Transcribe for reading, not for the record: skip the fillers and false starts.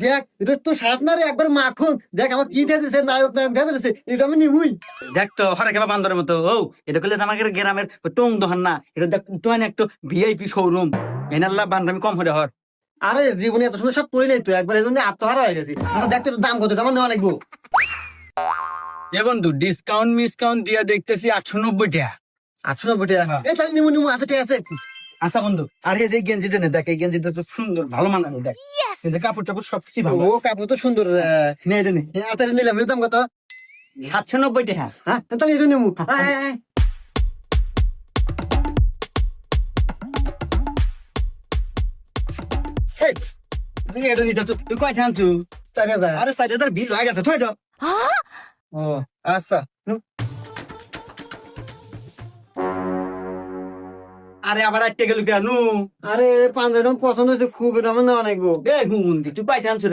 দেখ এটা তো শার্ট না রে, একবার মাখন। দেখ আমার কি দিয়েছে, নায়ক নায়ক দিয়েছে, এটা আমি নিবই। দেখ তো হরে কেবা বান্দরের মতো। ও এটা করলে তো আমাকে গ্রামের টং দোহান না, এটা দেখ তো একটু ভিআইপি শোরুম। এনাল্লা বান্দামি কম হরে হর। আরে জীবনে এত সুন্দর সব পরি নাই তো, একবার এই জন্য আত্মহারা হয়ে গেছি। আচ্ছা দেখ তো এটার দাম কত, এটা আমার নেওয়া লাগবো। এ বন্ধু ডিসকাউন্ট মিসকাউন্ট দিয়া দেখতেছি 890 টাকা। 890 টাকা? এই তাহলে নিবো নিবো, আছে ঠিক আছে। আচ্ছা বন্ধু, আর এই যে গেঞ্জিটা নে, দেখ এই গেঞ্জিটা তো সুন্দর, ভালো মানানো। দেখ কিন্তু কাপড় টাপড় সবকিছু ভালো। ও কাপড় তো সুন্দর। নে এটা নে, আচ্ছা এটা নিলাম, এর দাম কত? 790 টাকা। হ্যাঁ তাহলে এটা নিবো। আয়, আয়, আয়। এই, তুই এটা নিতে তুই কয়টা আনছু? 4000। আরে 4000 বিল হয়ে গেছে তো এটা। ও আচ্ছা। আরে আবার আটকে গেল কেন? আরে পাঞ্জাবিটা পছন্দ হয়েছে খুব, এটা আমার নেওয়া লাগবো। এ হুন তুই কয়টা আনছু?